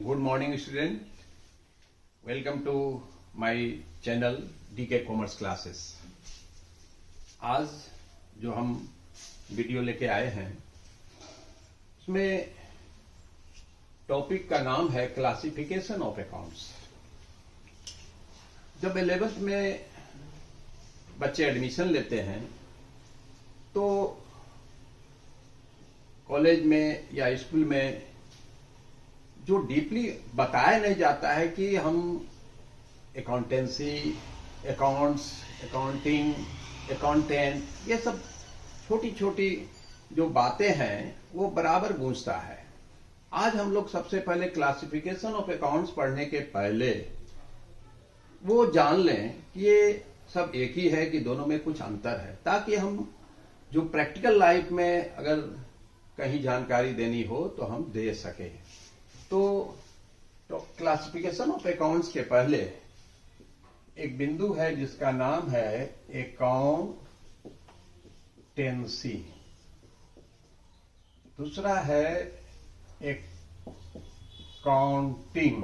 Good morning student, welcome to my channel DK Commerce Classes। आज जो हम video लेके आए हैं उसमें टॉपिक का नाम है क्लासिफिकेशन ऑफ अकाउंट्स। जब 11th में बच्चे एडमिशन लेते हैं तो कॉलेज में या स्कूल में जो डीपली बताया नहीं जाता है कि हम अकाउंटेंसी, अकाउंट्स, अकाउंटिंग, अकाउंटेंट, ये सब छोटी छोटी जो बातें हैं वो बराबर गूंजता है। आज हम लोग सबसे पहले क्लासिफिकेशन ऑफ अकाउंट्स पढ़ने के पहले वो जान लें कि ये सब एक ही है कि दोनों में कुछ अंतर है, ताकि हम जो प्रैक्टिकल लाइफ में अगर कहीं जानकारी देनी हो तो हम दे सके। तो क्लासिफिकेशन ऑफ अकाउंट्स के पहले एक बिंदु है जिसका नाम है अकाउंटेंसी, दूसरा है अकाउंटिंग,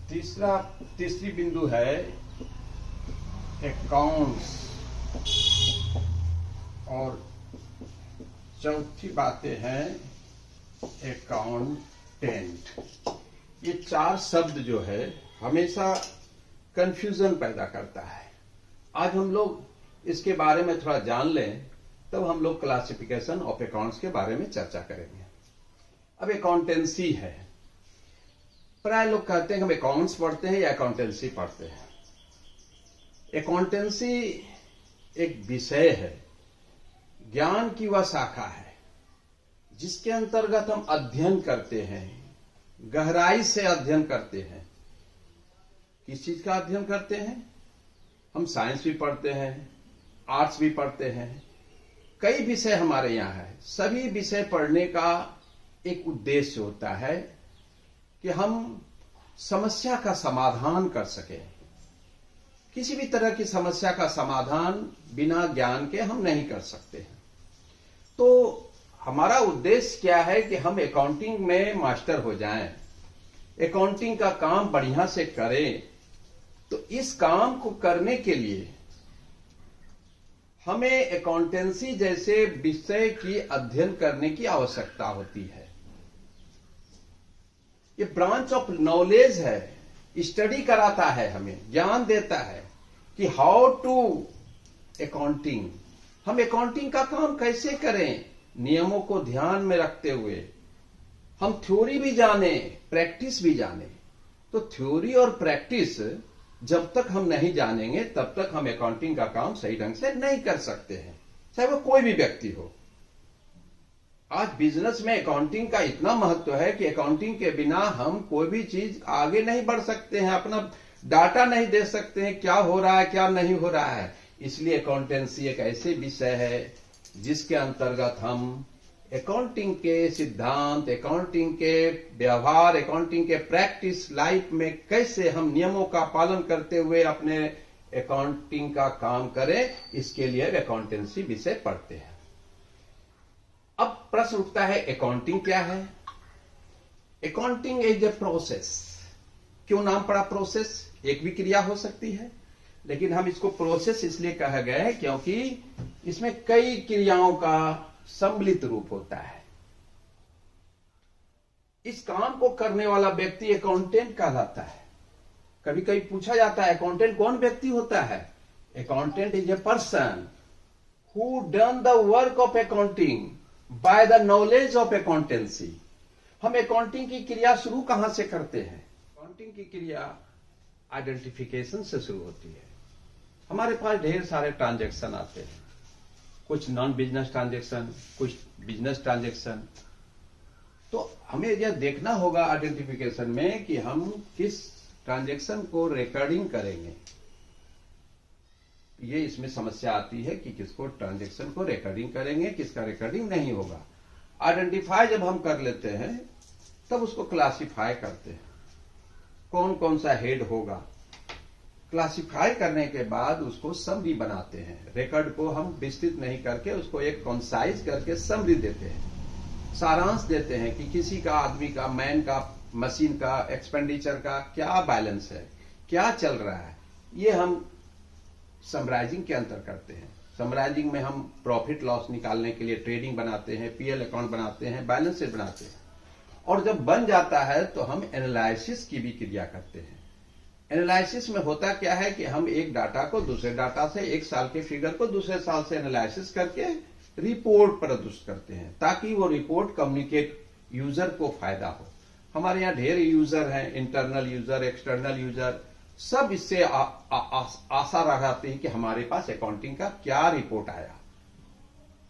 तीसरी बिंदु है अकाउंट्स, और चौथी बातें हैं अकाउंटेंट। ये चार शब्द जो है हमेशा कंफ्यूजन पैदा करता है। आज हम लोग इसके बारे में थोड़ा जान लें तब हम लोग क्लासिफिकेशन ऑफ अकाउंट्स के बारे में चर्चा करेंगे। अब अकाउंटेंसी है, प्राय लोग कहते हैं हम अकाउंट्स पढ़ते हैं या अकाउंटेंसी पढ़ते हैं। अकाउंटेंसी एक विषय है, ज्ञान की वह शाखा है जिसके अंतर्गत हम अध्ययन करते हैं, गहराई से अध्ययन करते हैं। किस चीज का अध्ययन करते हैं? हम साइंस भी पढ़ते हैं, आर्ट्स भी पढ़ते हैं, कई विषय हमारे यहाँ है। सभी विषय पढ़ने का एक उद्देश्य होता है कि हम समस्या का समाधान कर सकें। किसी भी तरह की समस्या का समाधान बिना ज्ञान के हम नहीं कर सकते हैं। तो हमारा उद्देश्य क्या है कि हम अकाउंटिंग में मास्टर हो जाएं, अकाउंटिंग का काम बढ़िया से करें। तो इस काम को करने के लिए हमें अकाउंटेंसी जैसे विषय की अध्ययन करने की आवश्यकता होती है। ये ब्रांच ऑफ नॉलेज है, स्टडी कराता है, हमें ज्ञान देता है कि हाउ टू अकाउंटिंग, हम अकाउंटिंग का काम कैसे करें, नियमों को ध्यान में रखते हुए हम थ्योरी भी जाने, प्रैक्टिस भी जाने। तो थ्योरी और प्रैक्टिस जब तक हम नहीं जानेंगे तब तक हम अकाउंटिंग का काम सही ढंग से नहीं कर सकते हैं, चाहे वो कोई भी व्यक्ति हो। आज बिजनेस में अकाउंटिंग का इतना महत्व है कि अकाउंटिंग के बिना हम कोई भी चीज आगे नहीं बढ़ सकते हैं, अपना डाटा नहीं दे सकते हैं, क्या हो रहा है क्या नहीं हो रहा है। इसलिए अकाउंटेंसी एक ऐसे विषय है जिसके अंतर्गत हम अकाउंटिंग के सिद्धांत, अकाउंटिंग के व्यवहार, अकाउंटिंग के प्रैक्टिस लाइफ में कैसे हम नियमों का पालन करते हुए अपने अकाउंटिंग का काम करें, इसके लिए अकाउंटेंसी विषय पढ़ते हैं। अब प्रश्न उठता है अकाउंटिंग क्या है? Accounting is a process. क्यों नाम पड़ा प्रोसेस? एक भी क्रिया हो सकती है, लेकिन हम इसको प्रोसेस इसलिए कहा गया है क्योंकि इसमें कई क्रियाओं का सम्मिलित रूप होता है। इस काम को करने वाला व्यक्ति अकाउंटेंट कहलाता है। कभी कभी पूछा जाता है अकाउंटेंट कौन व्यक्ति होता है? Accountant is a person who done the work of accounting by the knowledge of accountancy. हम अकाउंटिंग की क्रिया शुरू कहां से करते हैं? अकाउंटिंग की क्रिया आइडेंटिफिकेशन से शुरू होती है। हमारे पास ढेर सारे ट्रांजैक्शन आते हैं, कुछ नॉन बिजनेस ट्रांजैक्शन, कुछ बिजनेस ट्रांजैक्शन। तो हमें यह देखना होगा आइडेंटिफिकेशन में कि हम किस ट्रांजैक्शन को रिकॉर्डिंग करेंगे। ये इसमें समस्या आती है कि किसको ट्रांजैक्शन को रिकॉर्डिंग करेंगे, किसका रिकॉर्डिंग नहीं होगा। आइडेंटिफाई जब हम कर लेते हैं तब उसको क्लासिफाई करते हैं, कौन कौन सा हेड होगा। क्लासिफाई करने के बाद उसको समरी बनाते हैं। रिकॉर्ड को हम विस्तृत नहीं करके उसको एक कंसाइज करके समरी देते हैं। सारांश देते हैं कि किसी का, आदमी का, मैन का, मशीन का, एक्सपेंडिचर का क्या बैलेंस है, क्या चल रहा है, ये हम समराइजिंग के अंतर करते हैं। समराइजिंग में हम प्रॉफिट लॉस निकालने के लिए ट्रेडिंग बनाते हैं, पीएल अकाउंट बनाते हैं, बैलेंस शीट बनाते हैं, और जब बन जाता है तो हम एनालिसिस की भी क्रिया करते हैं। एनालिसिस में होता क्या है कि हम एक डाटा को दूसरे डाटा से, एक साल के फिगर को दूसरे साल से एनालिसिस करके रिपोर्ट प्रदर्शित करते हैं, ताकि वो रिपोर्ट कम्युनिकेट यूजर को फायदा हो। हमारे यहाँ ढेर यूजर हैं, इंटरनल यूजर, एक्सटर्नल यूजर, सब इससे आशा लगाते हैं कि हमारे पास अकाउंटिंग का क्या रिपोर्ट आया।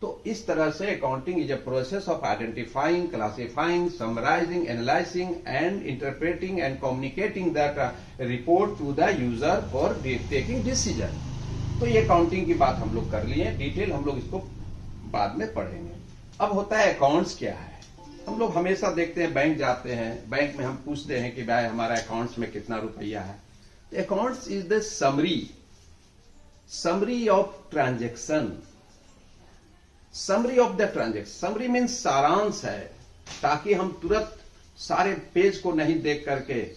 तो इस तरह से accounting is a process of identifying, classifying, summarising, analysing and interpreting and communicating that report to the user for taking decision. तो ये अकाउंटिंग की बात हम लोग कर लिए, डिटेल हम लोग इसको बाद में पढ़ेंगे। अब होता है अकाउंट्स क्या है। हम लोग हमेशा देखते हैं, बैंक जाते हैं, बैंक में हम पूछते हैं कि भाई हमारा अकाउंट्स में कितना रुपया है। Accounts is the summary of transaction, summary of the transaction. Summary means सारांश है, ताकि हम तुरंत सारे पेज को नहीं देख करके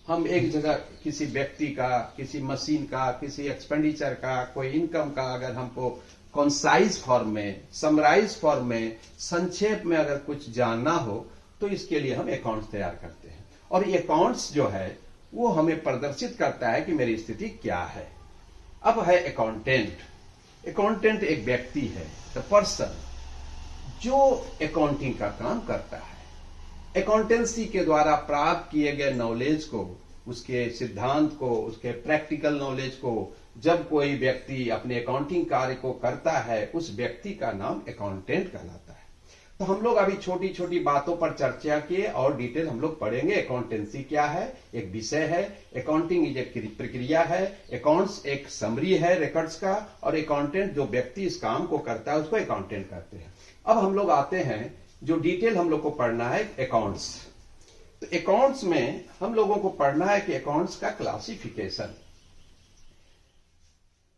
हम एक जगह किसी व्यक्ति का, किसी मशीन का, किसी एक्सपेंडिचर का, कोई इनकम का अगर हमको कॉन्साइज फॉर्म में, समराइज फॉर्म में, संक्षेप में अगर कुछ जानना हो तो इसके लिए हम अकाउंट्स तैयार करते हैं। और ये अकाउंट्स जो है वो हमें प्रदर्शित करता है कि मेरी स्थिति क्या है। अब है अकाउंटेंट। अकाउंटेंट एक व्यक्ति है, द पर्सन, जो अकाउंटिंग का काम करता है। अकाउंटेंसी के द्वारा प्राप्त किए गए नॉलेज को, उसके सिद्धांत को, उसके प्रैक्टिकल नॉलेज को जब कोई व्यक्ति अपने अकाउंटिंग कार्य को करता है, उस व्यक्ति का नाम अकाउंटेंट कहलाता है। तो हम लोग अभी छोटी छोटी बातों पर चर्चा किए और डिटेल हम लोग पढ़ेंगे। अकाउंटेंसी क्या है, एक विषय है। अकाउंटिंग इज एक प्रक्रिया है। अकाउंट्स एक समरी है रिकॉर्ड्स का, और अकाउंटेंट जो व्यक्ति इस काम को करता है उसको अकाउंटेंट कहते हैं। अब हम लोग आते हैं, जो डिटेल हम लोग को पढ़ना है अकाउंट्स। तो अकाउंट्स में हम लोगों को पढ़ना है कि अकाउंट्स का क्लासिफिकेशन,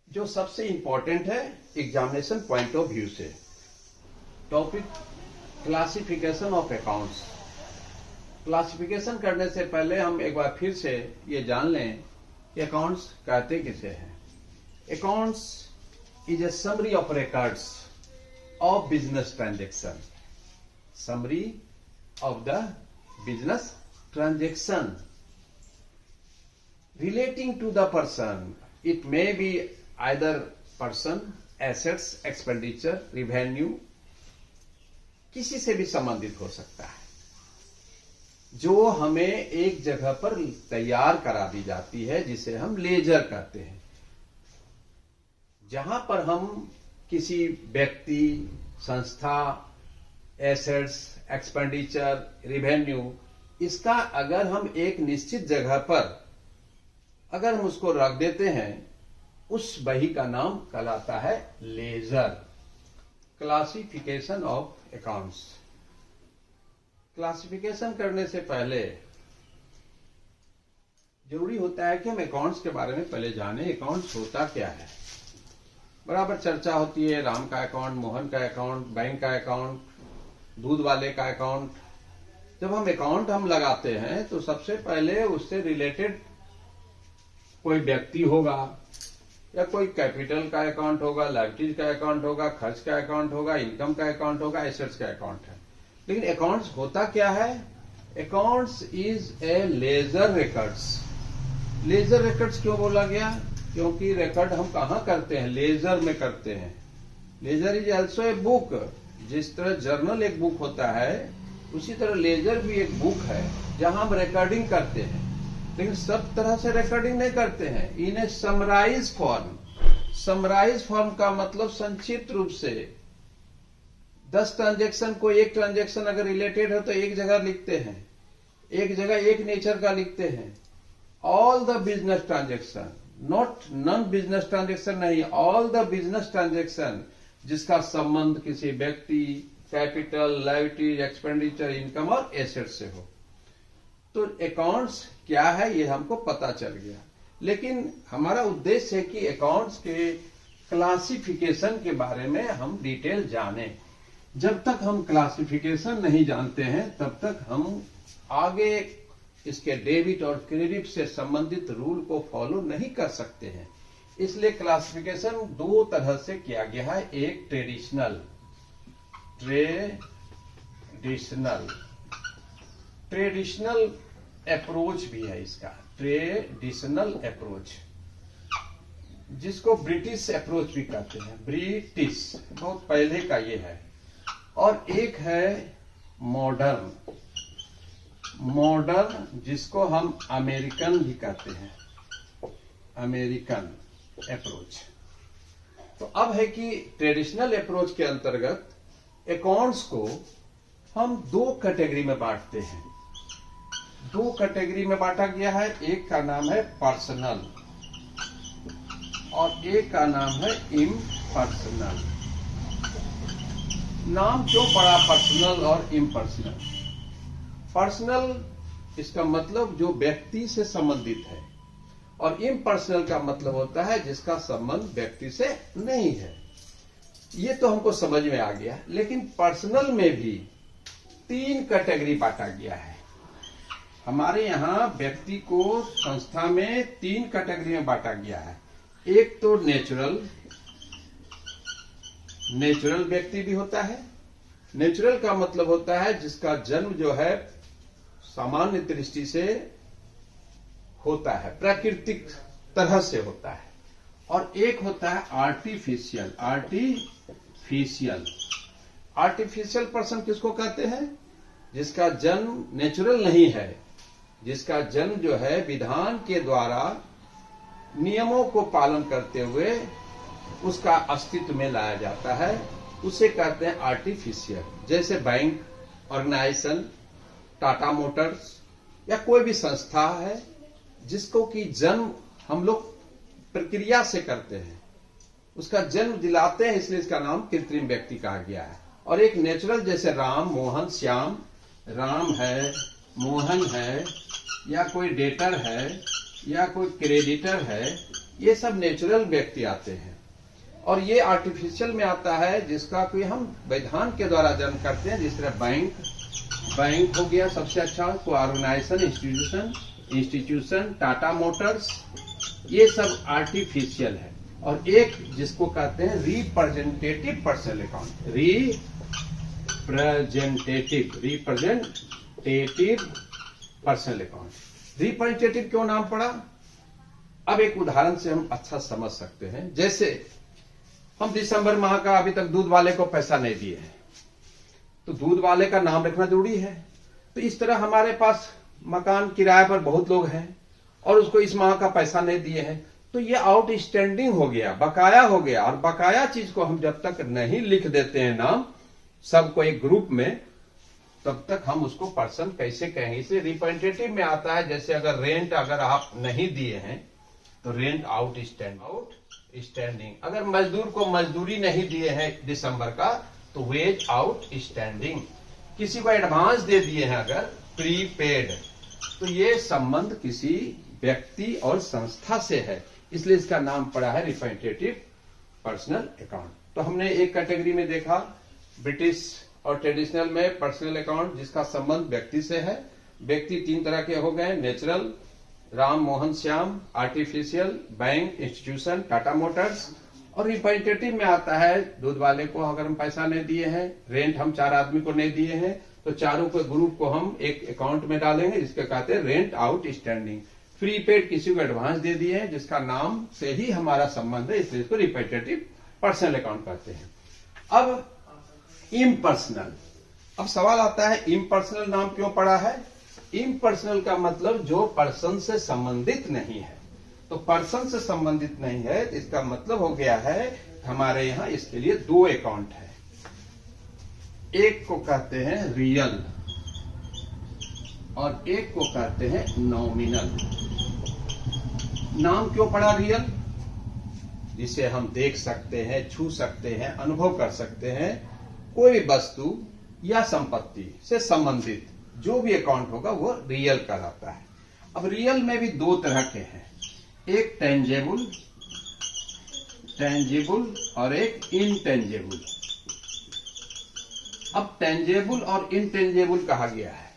जो सबसे इंपॉर्टेंट है एग्जामिनेशन पॉइंट ऑफ व्यू से। Topic classification of accounts. Classification करने से पहले हम एक बार फिर से ये जान लें कि अकाउंट्स कहते किसे हैं। Accounts is A summary of records of business transaction, summary of the business transaction relating to the person. It may be either person, assets, expenditure, revenue, किसी से भी संबंधित हो सकता है, जो हमें एक जगह पर तैयार करा दी जाती है, जिसे हम लेजर कहते हैं, जहां पर हम किसी व्यक्ति, संस्था, एसेट्स, एक्सपेंडिचर, रिवेन्यू, इसका अगर हम एक निश्चित जगह पर अगर हम उसको रख देते हैं, उस बही का नाम कहलाता है ledger. Classification of accounts. Classification करने से पहले जरूरी होता है कि हम अकाउंट्स के बारे में पहले जाने। अकाउंट्स होता क्या है। बराबर चर्चा होती है, राम का अकाउंट, मोहन का अकाउंट, बैंक का अकाउंट, दूध वाले का अकाउंट। जब हम अकाउंट लगाते हैं तो सबसे पहले उससे रिलेटेड कोई व्यक्ति होगा, या कोई कैपिटल का अकाउंट होगा, लायबिलिटीज का अकाउंट होगा, खर्च का अकाउंट होगा, इनकम का अकाउंट होगा, एसेट्स का अकाउंट है। लेकिन अकाउंट्स होता क्या है। Accounts is a ledger records. Ledger records क्यों बोला गया, क्योंकि रिकॉर्ड हम कहां करते हैं, लेजर में करते हैं। Ledger is also a book. जिस तरह जर्नल एक बुक होता है, उसी तरह लेजर भी एक बुक है, जहां हम रिकॉर्डिंग करते हैं। लेकिन सब तरह से रिकॉर्डिंग नहीं करते हैं। इन ए समराइज फॉर्म। समराइज फॉर्म का मतलब संक्षिप्त रूप से 10 ट्रांजेक्शन को, एक ट्रांजेक्शन अगर रिलेटेड है तो एक जगह लिखते हैं, एक जगह एक नेचर का लिखते हैं। All the business transaction, not non business transaction नहीं, ऑल द बिजनेस ट्रांजेक्शन जिसका संबंध किसी व्यक्ति, कैपिटल, लायबिलिटीज, एक्सपेंडिचर, इनकम और एसेट से हो। तो अकाउंट्स क्या है ये हमको पता चल गया। लेकिन हमारा उद्देश्य है कि अकाउंट्स के क्लासिफिकेशन के बारे में हम डिटेल जानें। जब तक हम क्लासिफिकेशन नहीं जानते हैं तब तक हम आगे इसके डेबिट और क्रेडिट से संबंधित रूल को फॉलो नहीं कर सकते हैं। इसलिए क्लासिफिकेशन दो तरह से किया गया है, एक ट्रेडिशनल अप्रोच भी है इसका, ट्रेडिशनल अप्रोच, जिसको ब्रिटिश अप्रोच भी कहते हैं, ब्रिटिश बहुत पहले का ये है। और एक है मॉडर्न, जिसको हम अमेरिकन भी कहते हैं, अमेरिकन अप्रोच। तो अब है कि ट्रेडिशनल अप्रोच के अंतर्गत अकाउंट्स को हम दो कैटेगरी में बांटते हैं। दो कैटेगरी में बांटा गया है, एक का नाम है पर्सनल और एक का नाम है इम्पर्सनल। नाम क्यों पड़ा पर्सनल और इम्पर्सनल? पर्सनल इसका मतलब जो व्यक्ति से संबंधित है, और इम्पर्सनल का मतलब होता है जिसका संबंध व्यक्ति से नहीं है। ये तो हमको समझ में आ गया, लेकिन पर्सनल में भी तीन कैटेगरी बांटा गया है। हमारे यहाँ व्यक्ति को संस्था में तीन कैटेगरी में बांटा गया है। एक तो नेचुरल व्यक्ति भी होता है। नेचुरल का मतलब होता है जिसका जन्म जो है सामान्य दृष्टि से होता है, प्राकृतिक तरह से होता है। और एक होता है आर्टिफिशियल पर्सन किसको कहते हैं? जिसका जन्म नेचुरल नहीं है, जिसका जन्म जो है विधान के द्वारा नियमों को पालन करते हुए उसका अस्तित्व में लाया जाता है, उसे कहते हैं आर्टिफिशियल। जैसे बैंक, ऑर्गेनाइजेशन, टाटा मोटर्स या कोई भी संस्था है जिसको कि जन्म हम लोग प्रक्रिया से करते हैं, उसका जन्म दिलाते हैं, इसलिए इसका नाम कृत्रिम व्यक्ति कहा गया है। और एक नेचुरल, जैसे राम, मोहन, श्याम, राम है, मोहन है, या कोई डेटर है, या कोई क्रेडिटर है, ये सब नेचुरल व्यक्ति आते हैं। और ये आर्टिफिशियल में आता है जिसका कोई हम विधान के द्वारा जन्म करते हैं, जिस तरह बैंक हो गया सबसे अच्छा, कोई ऑर्गेनाइजेशन, इंस्टीट्यूशन, टाटा मोटर्स, ये सब आर्टिफिशियल है। और एक जिसको कहते हैं representative personal account, representative personal account. Representative क्यों नाम पड़ा? अब एक उदाहरण से हम अच्छा समझ सकते हैं। जैसे हम दिसंबर माह का अभी तक दूध वाले को पैसा नहीं दिए हैं, तो दूध वाले का नाम रखना जरूरी है। तो इस तरह हमारे पास मकान किराए पर बहुत लोग हैं और उसको इस माह का पैसा नहीं दिए हैं, तो ये आउटस्टैंडिंग हो गया, बकाया हो गया। और बकाया चीज को हम जब तक नहीं लिख देते हैं नाम सबको एक ग्रुप में, तब तक हम उसको पर्सन कैसे कहेंगे? इसलिए रिप्रेजेंटेटिव में आता है, जैसे अगर रेंट अगर आप नहीं दिए हैं तो रेंट आउटस्टैंडिंग। अगर मजदूर को मजदूरी नहीं दिए हैं दिसंबर का तो वेज आउटस्टैंडिंग। किसी को एडवांस दे दिए हैं अगर प्रीपेड, तो ये संबंध किसी व्यक्ति और संस्था से है, इसलिए इसका नाम पड़ा है रिप्रेजेंटेटिव पर्सनल अकाउंट। तो हमने एक कैटेगरी में देखा ब्रिटिश और ट्रेडिशनल में पर्सनल अकाउंट जिसका संबंध व्यक्ति से है। व्यक्ति तीन तरह के हो गए, natural, Ram, Mohan, Shyam, artificial, bank, institution, Tata Motors. और रिप्रेजेंटेटिव में आता है दूध वाले को अगर हम पैसा नहीं दिए हैं, रेंट हम 4 आदमी को नहीं दिए हैं, तो चारों के ग्रुप को हम एक अकाउंट में डालेंगे जिसके कहते हैं रेंट आउटस्टैंडिंग। प्रीपेड, किसी को एडवांस दे दिए हैं जिसका नाम से ही हमारा संबंध है, इसलिए इसको रिप्रेजेंटेटिव पर्सनल अकाउंट कहते हैं। अब इम्पर्सनल, अब सवाल आता है इम्पर्सनल नाम क्यों पड़ा है? इम्पर्सनल का मतलब जो पर्सन से संबंधित नहीं है। तो पर्सन से संबंधित नहीं है, इसका मतलब हो गया है हमारे यहां इसके लिए दो अकाउंट है। एक को कहते हैं रियल और एक को कहते हैं नॉमिनल। नाम क्यों पड़ा रियल? जिसे हम देख सकते हैं, छू सकते हैं, अनुभव कर सकते हैं। कोई भी वस्तु या संपत्ति से संबंधित जो भी अकाउंट होगा वो रियल कहलाता है। अब रियल में भी दो तरह के हैं, एक टेंजेबल और एक इनटेंजेबल। अब टेंजेबल और इनटेंजेबल कहा गया है।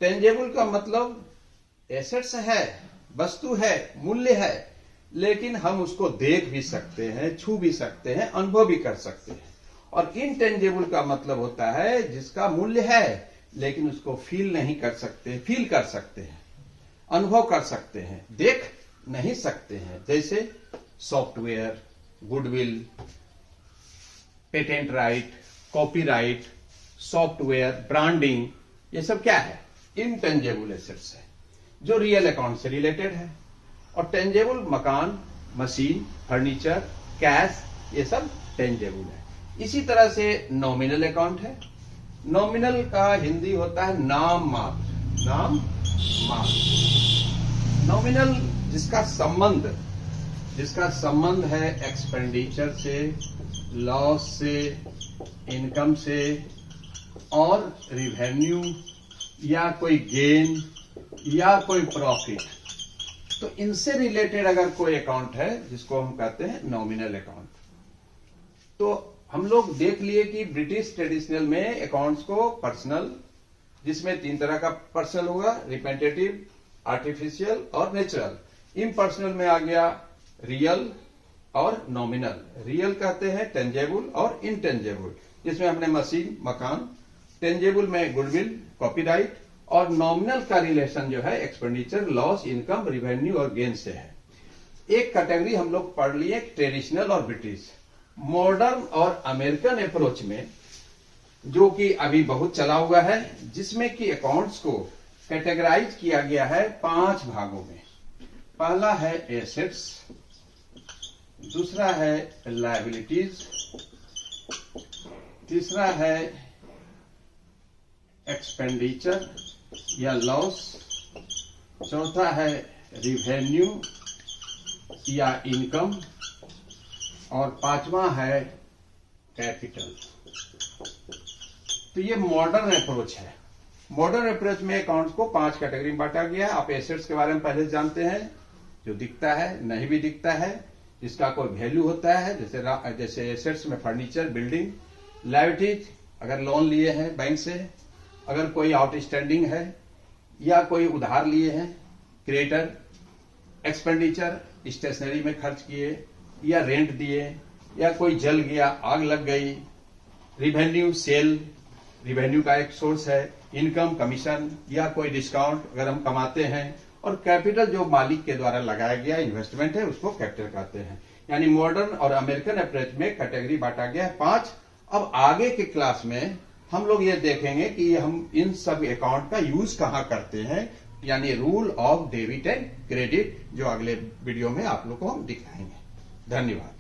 टेंजेबल का मतलब एसेट्स है, वस्तु है, मूल्य है, लेकिन हम उसको देख भी सकते हैं, छू भी सकते हैं, अनुभव भी कर सकते हैं। और इनटेंजेबल का मतलब होता है जिसका मूल्य है लेकिन उसको फील नहीं कर सकते, फील कर सकते हैं, अनुभव कर सकते हैं, देख नहीं सकते हैं। जैसे software, goodwill, patent right, copyright, software, branding, ये सब क्या है? इनटेंजेबल एसेट्स है जो रियल अकाउंट से रिलेटेड है। और टेंजेबल मकान, मशीन, फर्नीचर, कैश, ये सब टेंजेबल है। इसी तरह से नॉमिनल अकाउंट है। नॉमिनल का हिंदी होता है नाम मात्र, नाम मात्र। नॉमिनल जिसका संबंध है एक्सपेंडिचर से, लॉस से, इनकम से और रिवेन्यू या कोई गेन या कोई प्रॉफिट, तो इनसे रिलेटेड अगर कोई अकाउंट है जिसको हम कहते हैं नॉमिनल अकाउंट। तो हम लोग देख लिए कि ब्रिटिश ट्रेडिशनल में अकाउंट्स को पर्सनल, जिसमें 3 तरह का पर्सनल होगा, रिप्रेजेंटेटिव, आर्टिफिशियल और नेचुरल। इम्पर्सनल में आ गया रियल और नॉमिनल। रियल कहते हैं टेंजेबल और इनटेंजेबल, जिसमें हमने मशीन, मकान, टेंजेबल में गुडविल, कॉपीराइट, और नॉमिनल का रिलेशन जो है एक्सपेंडिचर, लॉस, इनकम, रिवेन्यू और गेन से है। एक कैटेगरी हम लोग पढ़ लिए ट्रेडिशनल और ब्रिटिश। मॉडर्न और अमेरिकन अप्रोच में, जो कि अभी बहुत चला हुआ है, जिसमें कि अकाउंट्स को कैटेगराइज किया गया है 5 भागों में। पहला है एसेट्स, दूसरा है लायबिलिटीज, तीसरा है एक्सपेंडिचर या लॉस, चौथा है रिवेन्यू या इनकम, और 5वां है कैपिटल। तो ये मॉडर्न अप्रोच है। मॉडर्न अप्रोच में अकाउंट्स को 5 कैटेगरी में बांटा गया है। आप एसेट्स के बारे में पहले जानते हैं, जो दिखता है, नहीं भी दिखता है, जिसका कोई वैल्यू होता है, जैसे एसेट्स में फर्नीचर, बिल्डिंग। लायबिलिटीज, अगर लोन लिए हैं बैंक से, अगर कोई आउटस्टैंडिंग है या कोई उधार लिए हैं, क्रेडिटर। एक्सपेंडिचर, स्टेशनरी में खर्च किए या रेंट दिए, या कोई जल गया, आग लग गई। रिवेन्यू, सेल, रिवेन्यू का एक सोर्स है। इनकम, कमीशन या कोई डिस्काउंट अगर हम कमाते हैं। और कैपिटल, जो मालिक के द्वारा लगाया गया इन्वेस्टमेंट है, उसको कैपिटल कहते हैं। यानी मॉडर्न और अमेरिकन अप्रोच में कैटेगरी बांटा गया है 5। अब आगे के क्लास में हम लोग ये देखेंगे कि हम इन सब अकाउंट का यूज कहां करते हैं, यानी rule of debit and credit, जो अगले वीडियो में आप लोग को हम दिखाएंगे। धन्यवाद।